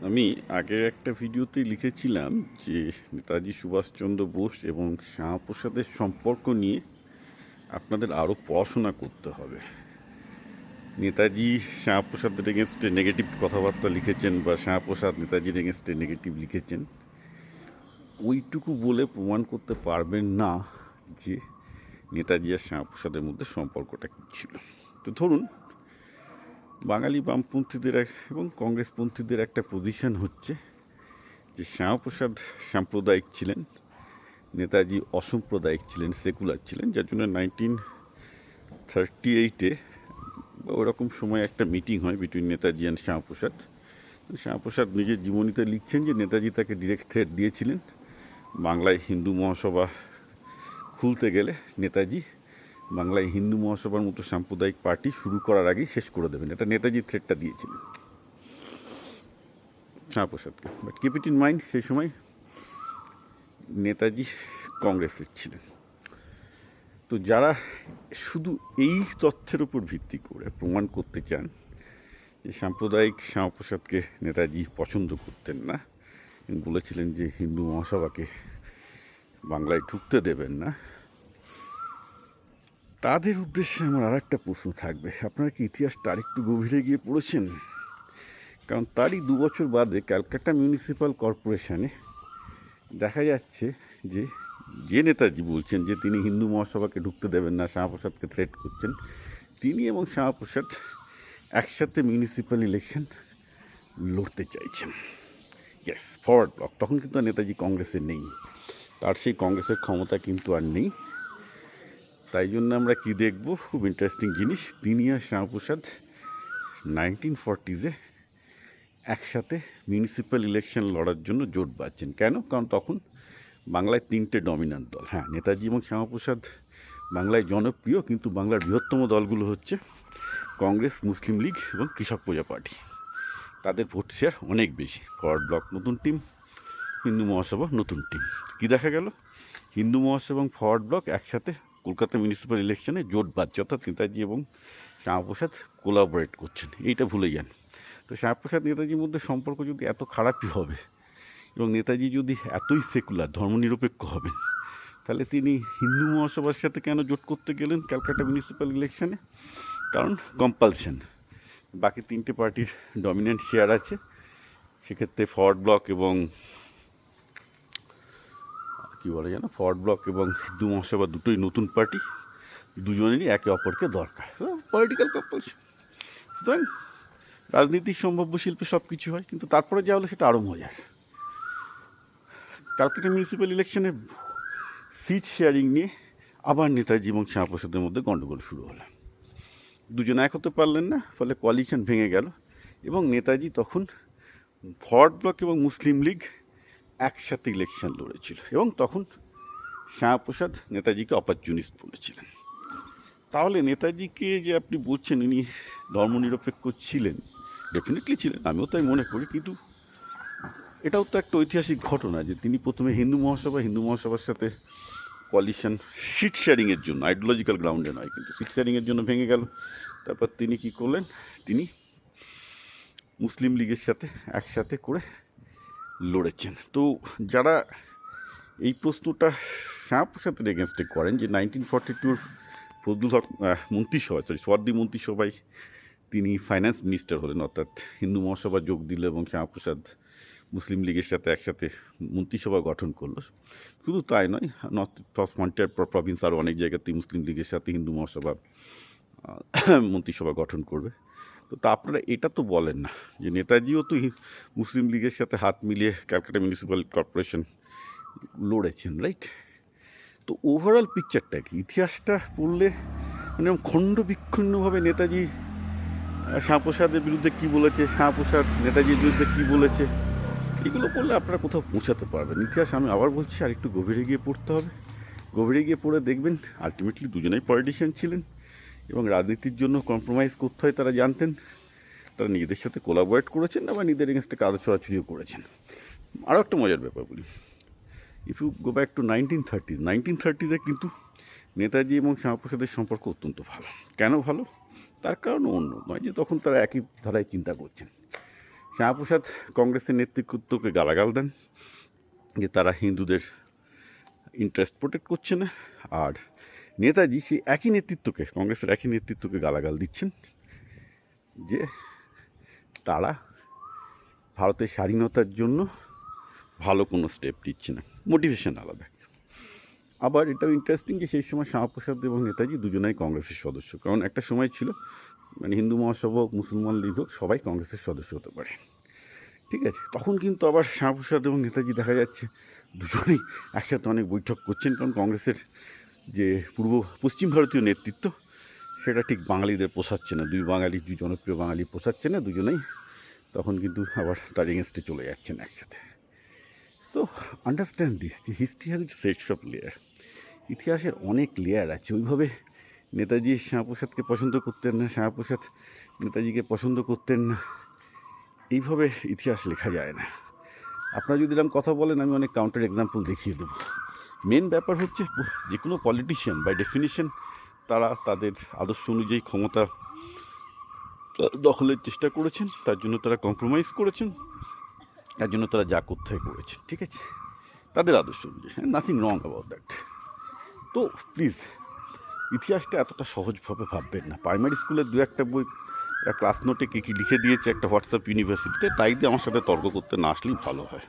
আমি আগের একটা ভিডিওতে লিখেছিলাম যে নেতাজি সুভাষচন্দ্র বোস এবং শ্যামাপ্রসাদের সম্পর্ক নিয়ে আপনাদের আরও পড়াশোনা করতে হবে। নেতাজি শ্যামাপ্রসাদের এগেনস্টে নেগেটিভ কথাবার্তা লিখেছেন বা শ্যামাপ্রসাদ নেতাজির এগেনস্টে নেগেটিভ লিখেছেন, ওইটুকু বলে প্রমাণ করতে পারবেন না যে নেতাজি আর শ্যামাপ্রসাদের মধ্যে সম্পর্কটা কী ছিল। তো ধরুন, বাঙালি বামপন্থীদের এবং কংগ্রেসপন্থীদের একটা পজিশন হচ্ছে যে শ্যামাপ্রসাদ সাম্প্রদায়িক ছিলেন, নেতাজি অসাম্প্রদায়িক ছিলেন, সেকুলার ছিলেন, যার জন্য 1938-এ ওরকম সময় একটা মিটিং হয় বিটুইন নেতাজি অ্যান্ড শ্যামাপ্রসাদ। শ্যামাপ্রসাদ নিজের জীবনীতে লিখছেন যে নেতাজি তাকে ডিরেক্ট থ্রেট দিয়েছিলেন, বাংলায় হিন্দু মহাসভা খুলতে গেলে নেতাজি বাংলায় হিন্দু মহাসভার মতো সাম্প্রদায়িক পার্টি শুরু করার আগেই শেষ করে দেবেন। এটা নেতাজি থ্রেটটা দিয়েছিলেন শ্যামাপ্রসাদকে। But keep it in mind, সেই সময় নেতাজি কংগ্রেসের ছিলেন। তো যারা শুধু এই তথ্যের উপর ভিত্তি করে প্রমাণ করতে চান যে সাম্প্রদায়িক শ্যামাপ্রসাদকে নেতাজি পছন্দ করতেন না, বলেছিলেন যে হিন্দু মহাসভাকে বাংলায় ঢুকতে দেবেন না, তাদের উদ্দেশ্যে আমার আর একটা প্রশ্ন থাকবে, আপনারা কি ইতিহাসটা আরেকটু গভীরে গিয়ে পড়েছেন? কারণ তারই 2 বছর বাদে ক্যালকাটা মিউনিসিপ্যাল কর্পোরেশনে দেখা যাচ্ছে যে যে নেতাজি বলছেন যে তিনি হিন্দু মহাসভাকে ঢুকতে দেবেন না, শ্যামাপ্রসাদকে থ্রেট করছেন, তিনি এবং শ্যামাপ্রসাদ একসাথে মিউনিসিপ্যাল ইলেকশন লড়তে চাইছেন। Yes, forward block. তখন কিন্তু আর নেতাজি কংগ্রেসে নেই, তার সেই কংগ্রেসের ক্ষমতা কিন্তু আর নেই। তাই জন্য আমরা কি দেখব, খুব ইন্টারেস্টিং জিনিস, তিনি আর শ্যামাপ্রসাদ 1940-এ একসাথে মিউনিসিপ্যাল ইলেকশন লড়ার জন্য জোট বাঁধছেন। কেন? কারণ তখন বাংলায় 3টে ডমিন্যান্ট দল। হ্যাঁ, নেতাজি এবং শ্যামাপ্রসাদ বাংলায় জনপ্রিয়, কিন্তু বাংলার বৃহত্তম দলগুলো হচ্ছে কংগ্রেস, মুসলিম লীগ এবং কৃষক প্রজা পার্টি। তাদের ভোট শেয়ার অনেক বেশি। ফরওয়ার্ড ব্লক নতুন টিম, হিন্দু মহাসভা নতুন টিম। কী দেখা গেল, হিন্দু মহাসভা এবং ফরওয়ার্ড ব্লক একসাথে কলকাতা মিউনিসিপ্যাল ইলেকশনে জোট বাঁধছে, অর্থাৎ নেতাজি এবং শ্যামাপ্রসাদ কোলাবোরেট করছেন। এইটা ভুলে যান। তো শ্যামাপ্রসাদ নেতাজির মধ্যে সম্পর্ক যদি এত খারাপই হবে এবং নেতাজি যদি এতই সেকুলার ধর্মনিরপেক্ষ হবেন, তাহলে তিনি হিন্দু মহাসভার সাথে কেন জোট করতে গেলেন ক্যালকাটা মিউনিসিপ্যাল ইলেকশনে? কারণ কম্পালশন, বাকি 3টে পার্টির ডমিনেন্ট শেয়ার আছে। সেক্ষেত্রে ফরওয়ার্ড ব্লক এবং কী বলে যেন, ফরওয়ার্ড ব্লক এবং হিন্দু মহাসভা দুটোই নতুন পার্টি, দুজনেরই একে অপরকে দরকার, পলিটিক্যাল কম্পালশন। সুতরাং রাজনীতির সম্ভাব্য শিল্পে সব কিছু হয়, কিন্তু তারপরে যা হলো সেটা আরও মজার। ক্যালকাটা মিউনিসিপ্যাল ইলেকশনে সিট শেয়ারিং নিয়ে আবার নেতাজি এবং শ্যামাপ্রসাদের মধ্যে গণ্ডগোল শুরু হলো। দুজনে এক হতে পারলেন না, ফলে কোয়ালিশন ভেঙে গেল এবং নেতাজি তখন ফরওয়ার্ড ব্লক এবং মুসলিম লীগ একসাথে ইলেকশন লড়েছিল এবং তখন শ্যামাপ্রসাদ নেতাজিকে অপরচুনিস্ট বলেছিলেন। তাহলে নেতাজিকে যে আপনি বলছেন উনি ধর্মনিরপেক্ষ ছিলেন, ডেফিনেটলি ছিলেন, আমিও তাই মনে করি, কিন্তু এটাও তো একটা ঐতিহাসিক ঘটনা যে তিনি প্রথমে হিন্দু মহাসভার সাথে কোয়ালিশন সিট শেয়ারিংয়ের জন্য, আইডিওলজিক্যাল গ্রাউন্ডে নয়, কিন্তু সিট শেয়ারিংয়ের জন্য ভেঙে গেল। তারপর তিনি কী করলেন, তিনি মুসলিম লীগের সাথে একসাথে করে লড়েছেন। তো যারা এই প্রশ্নটা শ্যামাপ্রসাদের এগেনস্টে করেন যে 1942 ফজলুল হক মন্ত্রিসভায়, সোয়ার্দি মন্ত্রিসভায় তিনি ফাইন্যান্স মিনিস্টার হলেন, অর্থাৎ হিন্দু মহাসভা যোগ দিল এবং শ্যামাপ্রসাদ মুসলিম লীগের সাথে একসাথে মন্ত্রিসভা গঠন করলো। শুধু তাই নয়, নর্থ ফ্রন্টিয়ার প্রভিন্স আরও অনেক জায়গাতেই মুসলিম লীগের সাথে হিন্দু মহাসভা মন্ত্রিসভা গঠন করবে। তো আপনারা এটা তো বলেন না যে নেতাজিও তো মুসলিম লীগের সাথে হাত মিলিয়ে ক্যালকাটা মিউনিসিপ্যাল কর্পোরেশন লড়েছেন, রাইট? তো ওভারঅল পিকচারটা কি, ইতিহাসটা পড়লে মানে খণ্ড বিক্ষুণ্ণভাবে নেতাজি শ্যামাপ্রসাদের বিরুদ্ধে কী বলেছে, শ্যামাপ্রসাদ নেতাজির বিরুদ্ধে কী বলেছে, এগুলো পড়লে আপনারা কোথাও পৌঁছাতে পারবেন। ইতিহাস আমি আবার বলছি আর একটু গভীরে গিয়ে পড়তে হবে। গভীরে গিয়ে পড়ে দেখবেন আলটিমেটলি দুজনেই পলিটিশিয়ান ছিলেন এবং রাজনীতির জন্য কম্প্রোমাইজ করতে হয় তারা জানতেন। তারা নিজেদের সাথে কোলাবোরেট করেছেন না বা নিজেদের এগেনস্টে কাজ ছড়াছড়িও করেছেন। আরও একটা মজার ব্যাপার বলি, if you go back to 1930s কিন্তু নেতাজি এবং শ্যামাপ্রসাদের সম্পর্ক অত্যন্ত ভালো। কেন ভালো? তার কারণ অন্য নয় যে তখন তারা একই ধারায় চিন্তা করছেন। শ্যামাপ্রসাদ কংগ্রেসের নেতৃত্বকে গালাগাল দেন যে তারা হিন্দুদের ইন্টারেস্ট প্রোটেক্ট করছে না, আর নেতাজি সেই একই নেতৃত্বকে, কংগ্রেসের একই নেতৃত্বকে গালাগাল দিচ্ছেন যে তারা ভারতের স্বাধীনতার জন্য ভালো কোনো স্টেপ নিচ্ছে না, মোটিভেশন আলাদা। আবার এটাও ইন্টারেস্টিং যে সেই সময় শ্যামাপ্রসাদ এবং নেতাজি দুজনেই কংগ্রেসের সদস্য, কারণ একটা সময় ছিল মানে হিন্দু মহাসভা হোক, মুসলমান লীগ হোক, সবাই কংগ্রেসের সদস্য হতে পারে, ঠিক আছে। তখন কিন্তু আবার শ্যামাপ্রসাদ এবং নেতাজি দেখা যাচ্ছে দুজনেই একসাথে অনেক বৈঠক করছেন, কারণ কংগ্রেসের যে পশ্চিম ভারতীয় নেতৃত্ব সেটা ঠিক বাঙালিদের পোষাচ্ছে না, দুই জনপ্রিয় বাঙালি পোষাচ্ছে না, দুজনেই তখন কিন্তু আবার তার এগেনস্টে চলে যাচ্ছেন একসাথে। So understand this, history has its sets of layer, ইতিহাসের অনেক লেয়ার আছে। ওইভাবে নেতাজি শ্যামাপ্রসাদকে পছন্দ করতেন না, শ্যামাপ্রসাদ নেতাজিকে পছন্দ করতেন না, এইভাবে ইতিহাস লেখা যায় না। আপনারা যদি এরকম কথা বলেন আমি অনেক কাউন্টার এক্সাম্পল দেখিয়ে দেবো। মেন ব্যাপার হচ্ছে যে কোনো পলিটিশিয়ান বাই ডেফিনিশন তারা তাদের আদর্শ অনুযায়ী ক্ষমতা দখলের চেষ্টা করেছেন, তার জন্য তারা কম্প্রোমাইজ করেছেন, তার জন্য তারা যা করতে হয় করেছেন, ঠিক আছে, তাদের আদর্শ অনুযায়ী, নাথিং রং অ্যাবাউট দ্যাট। তো প্লিজ ইতিহাসটা এতটা সহজভাবে ভাববেন না। প্রাইমারি স্কুলের দু একটা বই ক্লাস নোটে কী কী লিখে দিয়েছে একটা হোয়াটসঅ্যাপ ইউনিভার্সিটিতে, তাই দিয়ে আমার সাথে তর্ক করতে না আসলেই ভালো হয়।